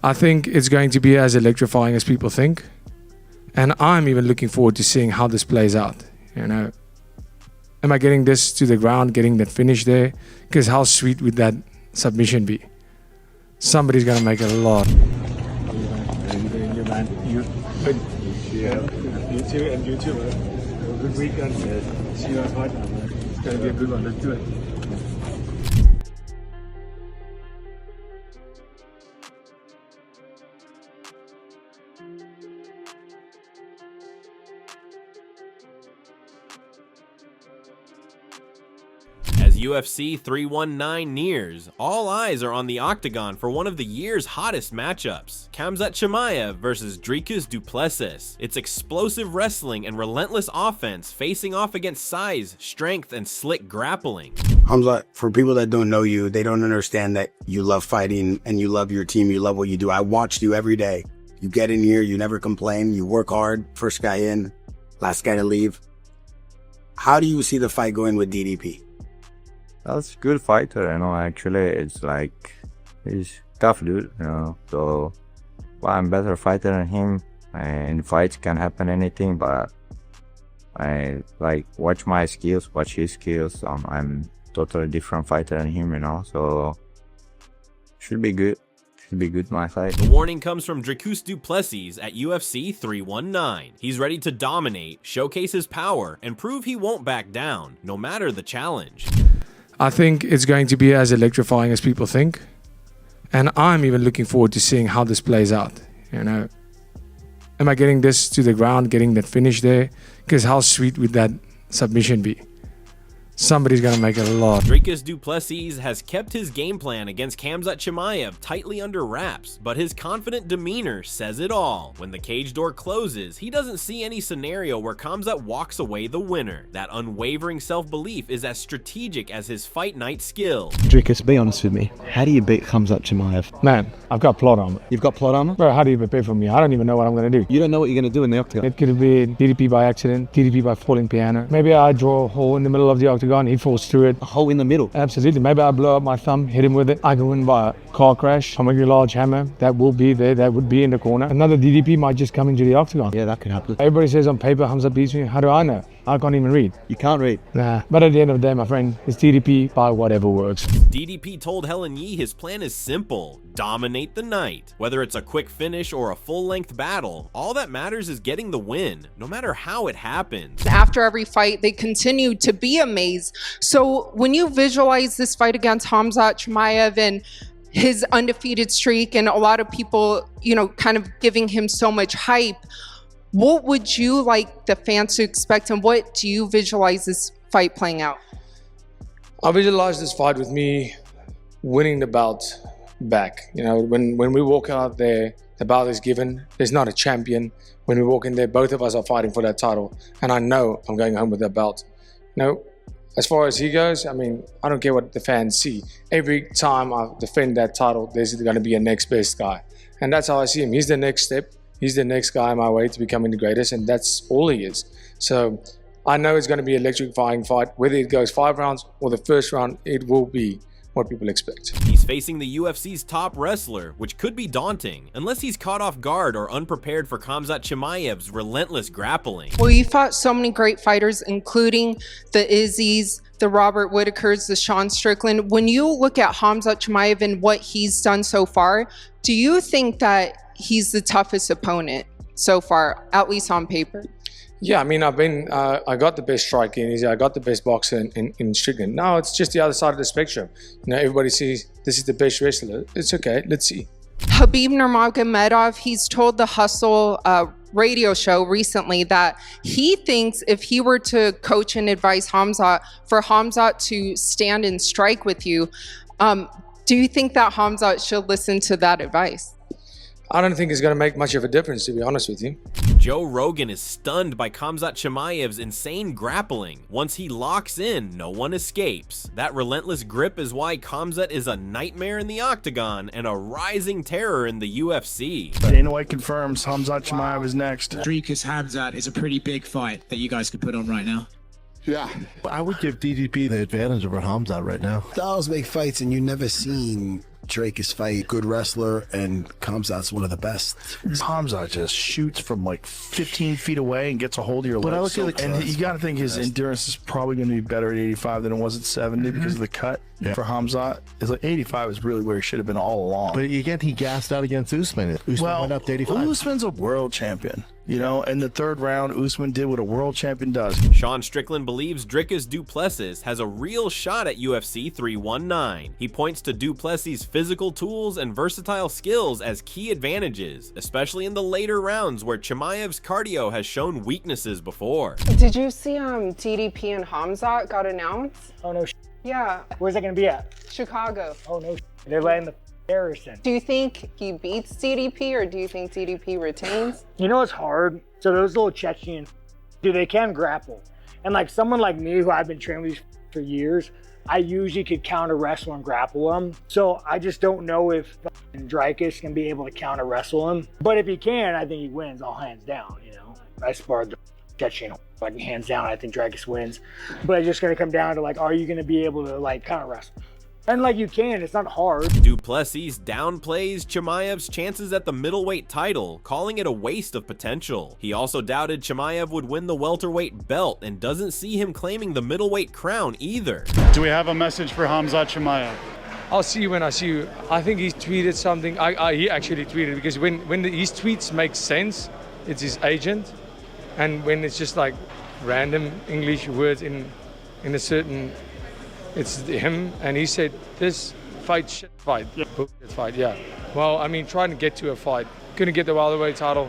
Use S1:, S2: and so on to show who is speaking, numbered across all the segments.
S1: I think it's going to be as electrifying as people think. And I'm even looking forward to seeing how this plays out. You know, am I getting this to the ground, getting that finish there? Because how sweet would that submission be? Somebody's going to make it a lot.
S2: You good? Yeah. You too, and you too, man. Have a good weekend. See you on fight now, man. It's going to be a good one. Let's do it.
S3: As UFC 319 nears, all eyes are on the octagon for one of the year's hottest matchups, Khamzat Chimaev versus Dricus du Plessis. It's explosive wrestling and relentless offense facing off against size, strength, and slick grappling.
S4: Khamzat, for people that don't know you, they don't understand that you love fighting and you love your team, you love what you do. I watched you every day. You get in here, you never complain, you work hard, first guy in, last guy to leave. How do you see the fight going with DDP?
S5: That's a good fighter, you know. Actually, it's like he's tough dude, you know. So, well, I'm better fighter than him. In fights can happen anything, but I like watch my skills, watch his skills. I'm totally different fighter than him, you know. So, should be good. Should be good my fight.
S3: The warning comes from Dricus du Plessis at UFC 319. He's ready to dominate, showcase his power, and prove he won't back down, no matter the challenge.
S1: I think it's going to be as electrifying as people think. And I'm even looking forward to seeing how this plays out. You know, am I getting this to the ground, getting that finish there? Because how sweet would that submission be? Somebody's going to make it a lot.
S3: Dricus du Plessis has kept his game plan against Khamzat Chimaev tightly under wraps, but his confident demeanor says it all. When the cage door closes, he doesn't see any scenario where Khamzat walks away the winner. That unwavering self-belief is as strategic as his fight night skill.
S6: Dricus, be honest with me. How do you beat Khamzat Chimaev?
S1: Man, I've got plot armor.
S6: You've got plot armor?
S1: Bro, how do you prepare for me? I don't even know what I'm going to do.
S6: You don't know what you're going to do in the octagon.
S1: It could be DDP by accident, DDP by falling piano. Maybe I draw a hole in the middle of the octagon, he falls through it.
S6: A hole in the middle?
S1: Absolutely. Maybe I blow up my thumb, hit him with it. I can win by a car crash. I'm a large hammer. That will be there. That would be in the corner. Another DDP might just come into the octagon.
S6: Yeah, that could happen.
S1: Everybody says on paper, Khamzat beats me. How do I know? I can't even read.
S6: You can't read?
S1: Nah. But at the end of the day, my friend, it's DDP by whatever works.
S3: DDP told Helen Yee his plan is simple. Dominate the night. Whether it's a quick finish or a full-length battle, all that matters is getting the win, no matter how it happens.
S7: After every fight, they continue to be amazed. So when you visualize this fight against Khamzat Chimaev and his undefeated streak and a lot of people, you know, kind of giving him so much hype, what would you like the fans to expect, and what do you visualize this fight playing out?
S1: I visualize this fight with me winning the belt back. You know, when we walk out there, the belt is given. There's not a champion. When we walk in there, both of us are fighting for that title. And I know I'm going home with that belt. You know, as far as he goes, I mean, I don't care what the fans see. Every time I defend that title, there's going to be a next best guy. And that's how I see him. He's the next step. He's the next guy on my way to becoming the greatest, and that's all he is. So I know it's going to be an electrifying fight. Whether it goes 5 rounds or the first round, it will be what people expect.
S3: He's facing the UFC's top wrestler, which could be daunting, unless he's caught off guard or unprepared for Khamzat Chimaev's relentless grappling.
S7: Well, you fought so many great fighters, including the Izzies, the Robert Whitakers, the Sean Strickland. When you look at Khamzat Chimaev and what he's done so far, do you think that he's the toughest opponent so far, at least on paper?
S1: Yeah, I mean, I got the best striker in Izzy, I got the best boxer in Strickland. Now it's just the other side of the spectrum. You know, everybody sees this is the best wrestler. It's okay, let's see.
S7: Khabib Nurmagomedov, he's told the Hustle radio show recently that he thinks if he were to coach and advise Khamzat, for Khamzat to stand and strike with you, do you think that Khamzat should listen to that advice?
S1: I don't think it's going to make much of a difference, to be honest with you.
S3: Joe Rogan is stunned by Khamzat Chimaev's insane grappling. Once he locks in, no one escapes. That relentless grip is why Khamzat is a nightmare in the octagon and a rising terror in the UFC.
S8: Dana White confirms Khamzat Chimaev is next.
S9: Dricus Khamzat is a pretty big fight that you guys could put on right now.
S10: Yeah.
S11: I would give DDP the advantage over Khamzat right now.
S10: Styles make fights and you never seen Drake fight, good wrestler, and Khamzat's one of the best.
S8: Khamzat just shoots from like 15 feet away and gets a hold of your
S10: But I
S8: legs.
S10: look at
S8: And you got to think his endurance is probably going to be better at 85 than it was at 70 because of the cut. For Khamzat, it's like 85 is really where he should have been all along.
S10: But again, he gassed out against Usman. Usman went up to 85.
S8: Usman's a world champion. You know, in the third round, Usman did what a world champion does.
S3: Sean Strickland believes Dricus du Plessis has a real shot at UFC 319. He points to du Plessis' physical tools and versatile skills as key advantages, especially in the later rounds where Chimaev's cardio has shown weaknesses before.
S7: Did you see DDP and Khamzat got announced?
S11: Oh no.
S7: Yeah.
S11: Where's that gonna be at?
S7: Chicago.
S11: Oh no. They're letting the terrorists in.
S7: Do you think he beats DDP or do you think DDP retains?
S11: You know it's hard. So those little Chechen, dude, they can grapple. And like someone like me who I've been training with for years, I usually could counter wrestle and grapple him. So I just don't know if Dricus can be able to counter wrestle him. But if he can, I think he wins all hands down, you know. I sparred the Chechen, like hands down, I think Dricus wins. But it's just gonna come down to like, are you gonna be able to like counter wrestle? And like you can, it's not hard.
S3: Du Plessis downplays Chimaev's chances at the middleweight title, calling it a waste of potential. He also doubted Chimaev would win the welterweight belt and doesn't see him claiming the middleweight crown either.
S12: Do we have a message for Khamzat Chimaev?
S1: I'll see you when I see you. I think he tweeted something. He actually tweeted, because when his tweets make sense, it's his agent. And when it's just like random English words in a certain, it's him, and he said, this fight, shit fight, bullshit fight, yeah. Well, I mean, trying to get to a fight. Couldn't get the welterweight title,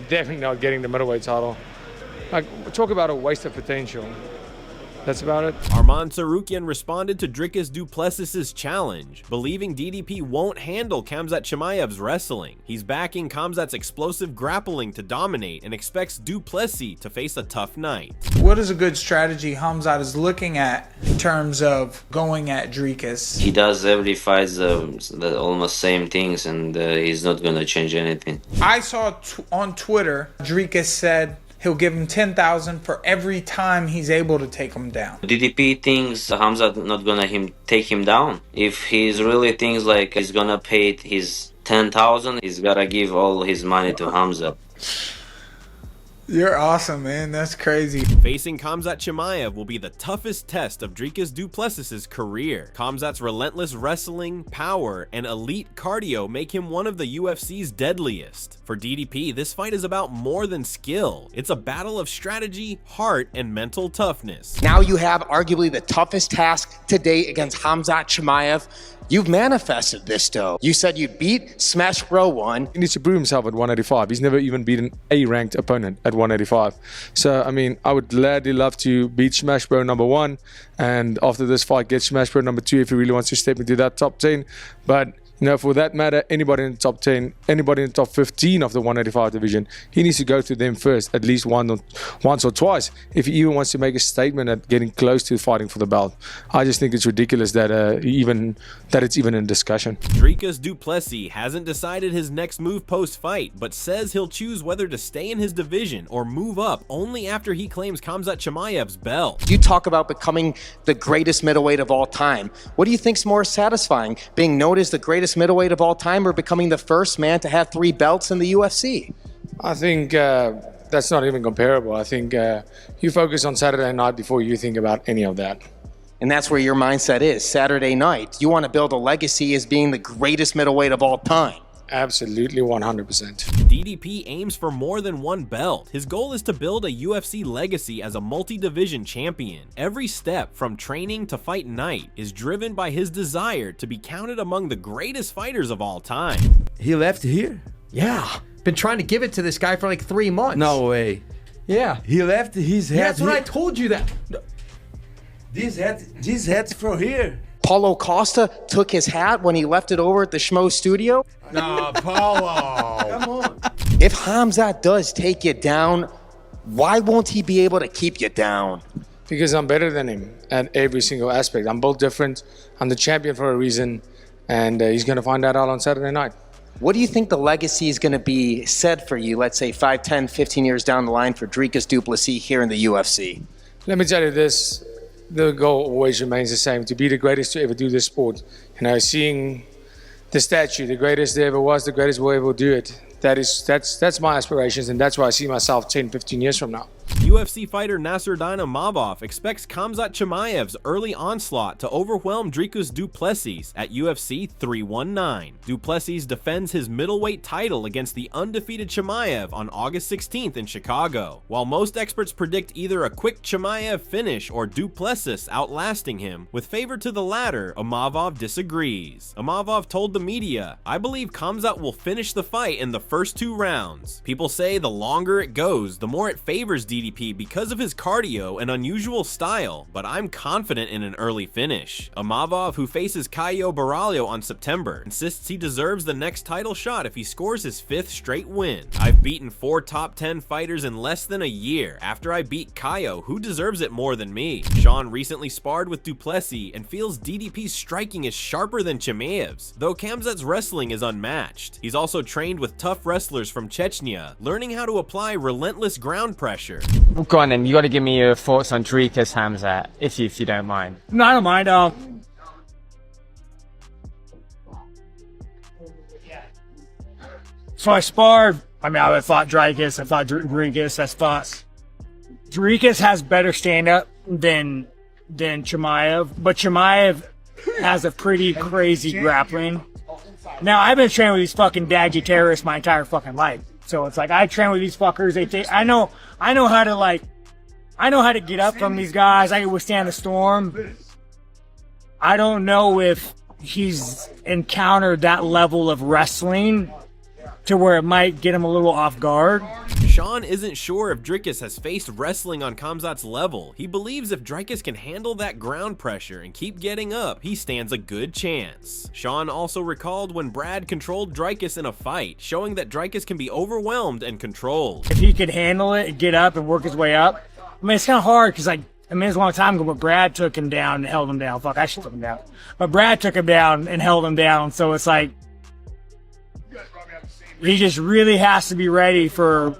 S1: definitely not getting the middleweight title. Like, talk about a waste of potential. That's about it.
S3: Arman Tsarukyan responded to Dricus du Plessis' challenge, believing DDP won't handle Khamzat Chimaev's wrestling. He's backing Khamzat's explosive grappling to dominate and expects du Plessis to face a tough night.
S13: What is a good strategy Khamzat is looking at in terms of going at Dricus?
S14: He does every fight the almost same things, and he's not going to change anything.
S13: I saw on Twitter, Dricus said he'll give him 10,000 for every time he's able to take him down.
S14: DDP thinks Khamzat not gonna take him down. If he's really thinks like he's gonna pay his 10,000, he's gotta give all his money to Khamzat.
S13: You're awesome, man. That's crazy.
S3: Facing Khamzat Chimaev will be the toughest test of Dricus du Plessis' career. Khamzat's relentless wrestling, power, and elite cardio make him one of the UFC's deadliest. For DDP, this fight is about more than skill. It's a battle of strategy, heart, and mental toughness.
S15: Now you have arguably the toughest task to date against Khamzat Chimaev. You've manifested this, though. You said you'd beat Smash Bro 1.
S1: He needs to prove himself at 185. He's never even beaten a ranked opponent at 185. So, I mean, I would gladly love to beat Smash Bro number 1, and after this fight, get Smash Bro number 2 if he really wants to step into that top 10. But, you know, for that matter, anybody in the top 10, anybody in the top 15 of the 185 division, he needs to go to them first, at least once or twice, if he even wants to make a statement at getting close to fighting for the belt. I just think it's ridiculous that it's even in discussion.
S3: Dricus du Plessis hasn't decided his next move post-fight, but says he'll choose whether to stay in his division or move up only after he claims Khamzat Chimaev's belt.
S15: You talk about becoming the greatest middleweight of all time. What do you think's more satisfying, being known as the greatest middleweight of all time or becoming the first man to have 3 belts in the UFC?
S1: I think that's not even comparable. I think you focus on Saturday night before you think about any of that.
S15: And that's where your mindset is, Saturday night. You want to build a legacy as being the greatest middleweight of all time.
S1: Absolutely, 100%.
S3: DDP aims for more than 1 belt. His goal is to build a UFC legacy as a multi-division champion. Every step from training to fight night is driven by his desire to be counted among the greatest fighters of all time.
S16: He left here?
S17: Yeah. Been trying to give it to this guy for like 3 months.
S16: No way.
S17: Yeah.
S16: He left his hat.
S17: Yeah, that's what I told you that.
S16: This hat's from here.
S15: Paulo Costa took his hat when he left it over at the Schmo studio.
S16: No, Paulo. Come on.
S15: If Khamzat does take you down, why won't he be able to keep you down?
S1: Because I'm better than him at every single aspect. I'm both different. I'm the champion for a reason, and he's going to find that out on Saturday night.
S15: What do you think the legacy is going to be said for you, let's say 5, 10, 15 years down the line for Dricus du Plessis here in the UFC?
S1: Let me tell you this. The goal always remains the same, to be the greatest to ever do this sport. You know, seeing the statue, the greatest there ever was, the greatest will ever do it. That's my aspirations, and that's where I see myself 10, 15 years from now.
S3: UFC fighter Nassourdine Imavov expects Khamzat Chimaev's early onslaught to overwhelm Dricus du Plessis at UFC 319. Du Plessis defends his middleweight title against the undefeated Chimaev on August 16th in Chicago. While most experts predict either a quick Chimaev finish or du Plessis outlasting him, with favor to the latter, Imavov disagrees. Imavov told the media, "I believe Khamzat will finish the fight in the first 2 rounds. People say the longer it goes, the more it favors DDP because of his cardio and unusual style, but I'm confident in an early finish." Imavov, who faces Caio Baralho on September, insists he deserves the next title shot if he scores his 5th straight win. "I've beaten 4 top 10 fighters in less than a year. After I beat Caio, who deserves it more than me?" Sean recently sparred with du Plessis and feels DDP's striking is sharper than Chimaev's, though Khamzat's wrestling is unmatched. He's also trained with tough wrestlers from Chechnya, learning how to apply relentless ground pressure.
S18: Go on then, you got to give me your thoughts on Dricus Khamzat, if you don't mind.
S11: No, I don't mind. So I sparred. I mean, I fought Dricus. I fought Dricus. I fought. Dricus has better stand-up than Chimaev, but Chimaev has a pretty crazy grappling. Now, I've been training with these fucking daggy terrorists my entire fucking life. So it's like, I train with these fuckers. I know how to get up from these guys. I can withstand the storm. I don't know if he's encountered that level of wrestling to where it might get him a little off guard.
S3: Sean isn't sure if Dricus has faced wrestling on Khamzat's level. He believes if Dricus can handle that ground pressure and keep getting up, he stands a good chance. Sean also recalled when Brad controlled Dricus in a fight, showing that Dricus can be overwhelmed and controlled.
S11: If he could handle it, get up and work his way up. I mean, it's kind of hard because it's a long time ago, but Brad took him down and held him down. Fuck, I should took him down. But Brad took him down and held him down, so it's like, he just really has to be ready for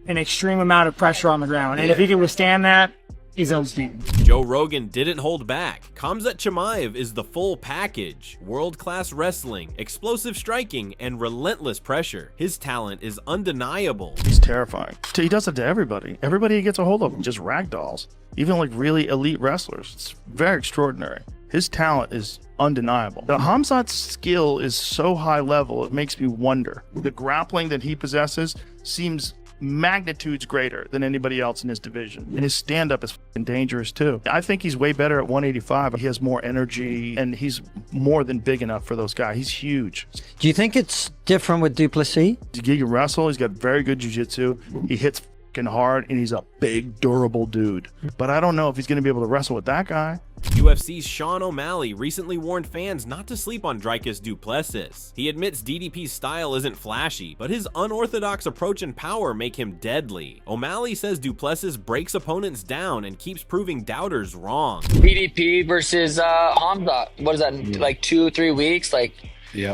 S11: an extreme amount of pressure on the ground. And if he can withstand that, he's unbeaten.
S3: Joe Rogan didn't hold back. Khamzat Chimaev is the full package. World-class wrestling, explosive striking, and relentless pressure. His talent is undeniable.
S8: He's terrifying. He does it to everybody. Everybody he gets a hold of him just ragdolls. Even like really elite wrestlers. It's very extraordinary. His talent is undeniable. The Khamzat's skill is so high level, it makes me wonder. The grappling that he possesses seems magnitudes greater than anybody else in his division. And his stand-up is fucking dangerous too. I think he's way better at 185. He has more energy and he's more than big enough for those guys. He's huge.
S19: Do you think it's different with du Plessis?
S8: He can wrestle. He's got very good jiu-jitsu. He hits fucking hard and he's a big, durable dude. But I don't know if he's going to be able to wrestle with that guy.
S3: UFC's Sean O'Malley recently warned fans not to sleep on Dricus du Plessis. He admits DDP's style isn't flashy, but his unorthodox approach and power make him deadly. O'Malley says du Plessis breaks opponents down and keeps proving doubters wrong.
S20: DDP versus Khamzat. What is that, like 2-3 weeks? Like,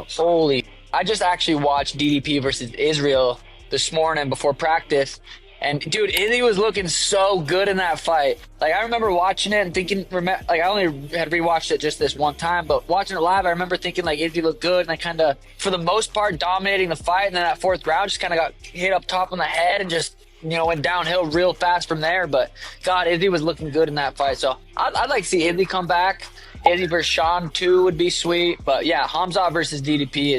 S20: holy. I just actually watched DDP versus Israel this morning before practice. And dude, Izzy was looking so good in that fight. Like, I remember watching it and thinking, like, I only had rewatched it just this one time, but watching it live, I remember thinking like Izzy looked good, and I kind of, for the most part, dominating the fight. And then that 4th round just kind of got hit up top on the head and just, went downhill real fast from there. But God, Izzy was looking good in that fight. So I'd like to see Izzy come back. Izzy versus Sean 2 would be sweet. But yeah, Khamzat versus DDP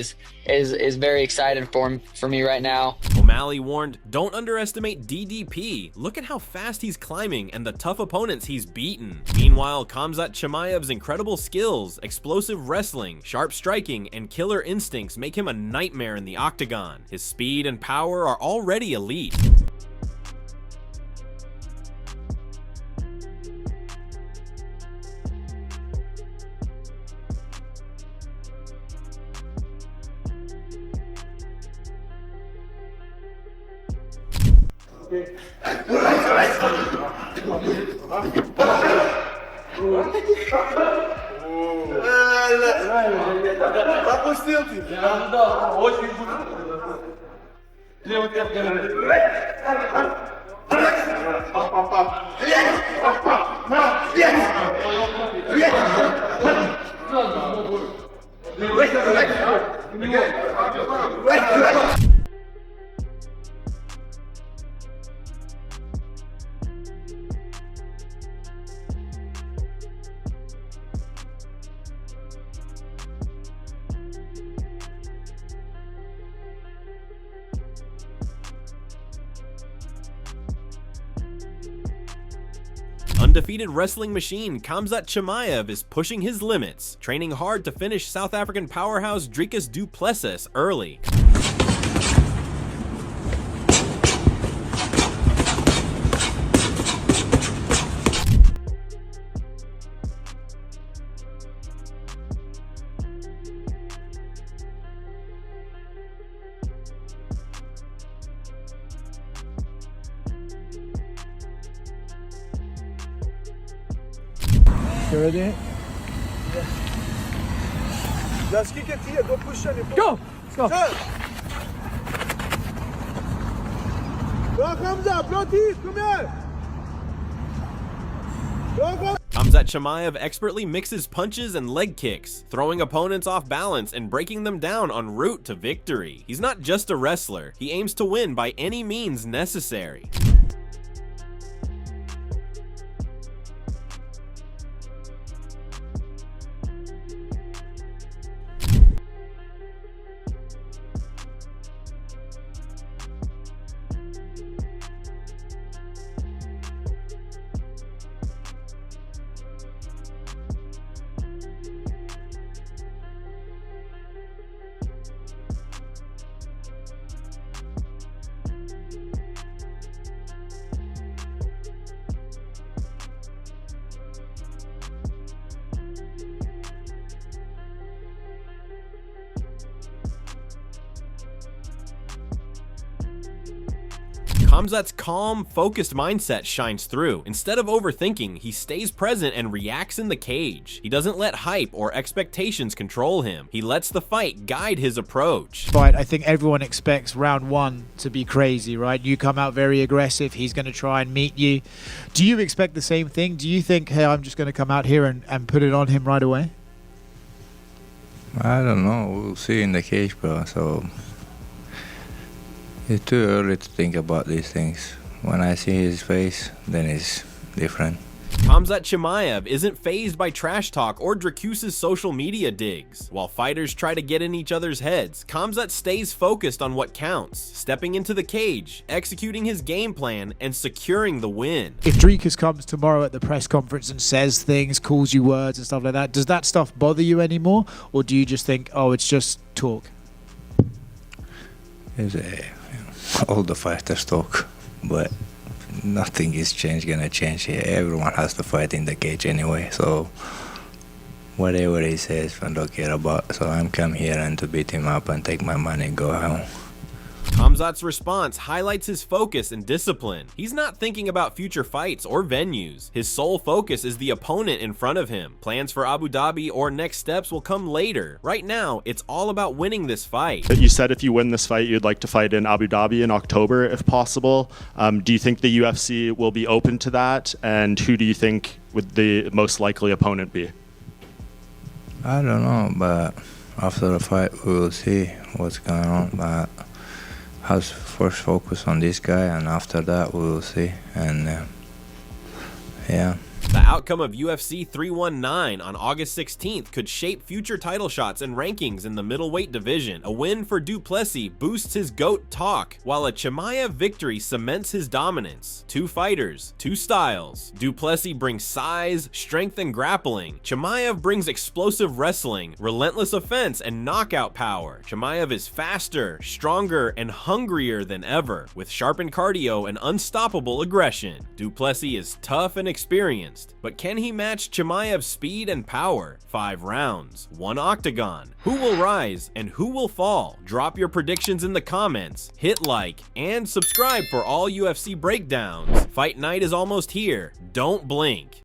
S20: is very exciting for me right now.
S3: O'Malley warned, don't underestimate DDP. Look at how fast he's climbing and the tough opponents he's beaten. Meanwhile, Khamzat Chimaev's incredible skills, explosive wrestling, sharp striking, and killer instincts make him a nightmare in the octagon. His speed and power are already elite. Undefeated wrestling machine Khamzat Chimaev is pushing his limits, training hard to finish South African powerhouse Dricus du Plessis early.
S2: You ready? Just kick it here, go push it. Go! Let's go! Go, Khamzat, Plessis, come here! Go!
S3: Khamzat Chimaev expertly mixes punches and leg kicks, throwing opponents off balance and breaking them down en route to victory. He's not just a wrestler, he aims to win by any means necessary. Khamzat's calm, focused mindset shines through. Instead of overthinking, he stays present and reacts in the cage. He doesn't let hype or expectations control him. He lets the fight guide his approach.
S21: Fight, I think everyone expects round one to be crazy, right? You come out very aggressive, he's going to try and meet you. Do you expect the same thing? Do you think, hey, I'm just going to come out here and put it on him right away?
S5: I don't know. We'll see in the cage, bro. So it's too early to think about these things. When I see his face, then it's different.
S3: Khamzat Chimaev isn't fazed by trash talk or Dricus's social media digs. While fighters try to get in each other's heads, Khamzat stays focused on what counts, stepping into the cage, executing his game plan, and securing the win.
S21: If Dricus comes tomorrow at the press conference and says things, calls you words and stuff like that, does that stuff bother you anymore? Or do you just think, oh, it's just talk?
S5: All the fighters talk, but nothing is gonna change here. Everyone has to fight in the cage anyway, so whatever he says, I don't care about. So I'm come here and to beat him up and take my money and go home.
S3: Khamzat's response highlights his focus and discipline. He's not thinking about future fights or venues. His sole focus is the opponent in front of him. Plans for Abu Dhabi or next steps will come later. Right now, it's all about winning this fight.
S8: You said if you win this fight, you'd like to fight in Abu Dhabi in October if possible. Do you think the UFC will be open to that? And who do you think would the most likely opponent be?
S5: I don't know, but after the fight, we will see what's going on. But has first focus on this guy, and after that we will see. And yeah.
S3: The outcome of UFC 319 on August 16th could shape future title shots and rankings in the middleweight division. A win for du Plessis boosts his GOAT talk, while a Chimaev victory cements his dominance. Two fighters, two styles. Du Plessis brings size, strength, and grappling. Chimaev brings explosive wrestling, relentless offense, and knockout power. Chimaev is faster, stronger, and hungrier than ever, with sharpened cardio and unstoppable aggression. Du Plessis is tough and experienced, but can he match Chimaev's speed and power? 5 rounds, 1 octagon. Who will rise and who will fall? Drop your predictions in the comments, hit like, and subscribe for all UFC breakdowns. Fight night is almost here. Don't blink.